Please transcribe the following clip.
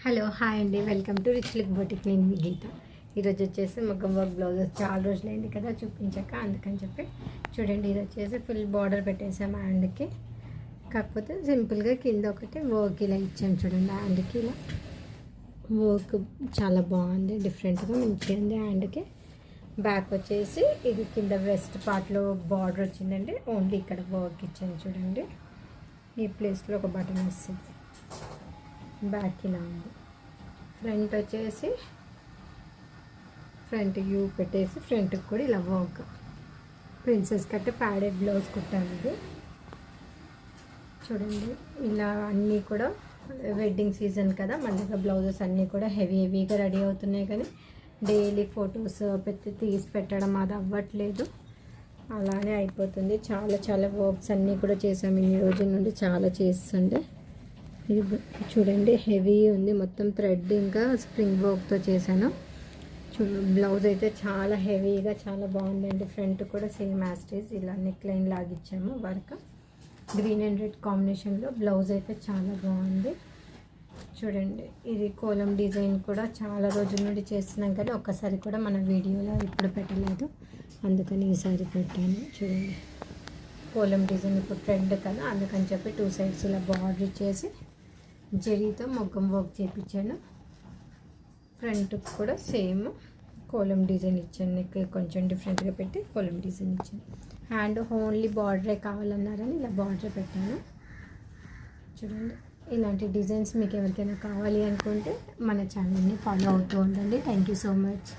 Hello hi అండి, welcome to rich look boutique. నేను మీ గీత. ఈరోజు వచ్చేసి మగ్గం వర్క్ బ్లౌజెస్ చాలా రోజులైంది కదా చూపించాక, అందుకని చెప్పి చూడండి. ఇది వచ్చేసి ఫుల్ బార్డర్ పెట్టేసాము హ్యాండ్కి. కాకపోతే సింపుల్గా కింద ఒకటి వర్క్ ఇలా ఇచ్చాము చూడండి. హ్యాండ్కి ఇలా వర్క్ చాలా బాగుంది, డిఫరెంట్గా మంచిగా ఉంది హ్యాండ్కి. బ్యాక్ వచ్చేసి ఇది కింద వెస్ట్ పార్ట్లో బార్డర్ వచ్చిందండి. ఓన్లీ ఇక్కడ వర్క్ ఇచ్చాను చూడండి. ఈ ప్లేస్లో ఒక బటన్ వస్తుంది. బ్యాక్ ఇలా ఉంది. ఫ్రంట్ వచ్చేసి ఫ్రంట్ యూ పెట్టేసి ఫ్రంట్కి కూడా ఇలా work princess cut padded blouse కుట్టాను. ఇది చూడండి. ఇలా అన్నీ కూడా వెడ్డింగ్ సీజన్ కదా, మన దగ్గర బ్లౌజెస్ అన్నీ కూడా హెవీగా రెడీ అవుతున్నాయి. కానీ డైలీ ఫొటోస్ తీసి పెట్టడం అది అవ్వట్లేదు, అలానే అయిపోతుంది. చాలా వర్క్స్ అన్నీ కూడా చేసాము ఈ రోజు నుండి. చాలా చేస్తుండే ఇది చూడండి, హెవీ ఉంది. మొత్తం థ్రెడ్ ఇంకా స్ప్రింగ్ వర్క్తో చేశాను. బ్లౌజ్ అయితే చాలా హెవీగా చాలా బాగుందండి. ఫ్రంట్ కూడా సేమ్ యాస్టేజ్ ఇలా నెక్ లైన్ లాగిచ్చాము. వర్క్ గ్రీన్ అండ్ రెడ్ కాంబినేషన్లో బ్లౌజ్ అయితే చాలా బాగుంది. చూడండి, ఇది కోలం డిజైన్ కూడా చాలా రోజుల నుండి చేస్తున్నాం కానీ ఒక్కసారి కూడా మన వీడియోలో ఇప్పుడు పెట్టలేదు, అందుకని ఈసారి పెట్టాను. చూడండి, కోలం డిజైన్ ఇప్పుడు ట్రెండ్ కదా, అందుకని చెప్పి 2 సైడ్స్ ఇలా బార్డర్ ఇచ్చేసి జరీతో మొగ్గం వర్క్ చేయించాను. ఫ్రంట్ కూడా సేమ్ కోలం డిజైన్ ఇచ్చాను. నెక్ కొంచెం డిఫరెంట్గా పెట్టి కోలం డిజైన్ ఇచ్చాను. హ్యాండ్ ఓన్లీ బార్డరే కావాలన్నారని ఇలా బార్డర్ పెట్టాను. చూడండి, ఇలాంటి డిజైన్స్ మీకు ఎవరికైనా కావాలి అనుకుంటే మన ఛానల్ని ఫాలో అవుతూ ఉండండి. Thank you so much.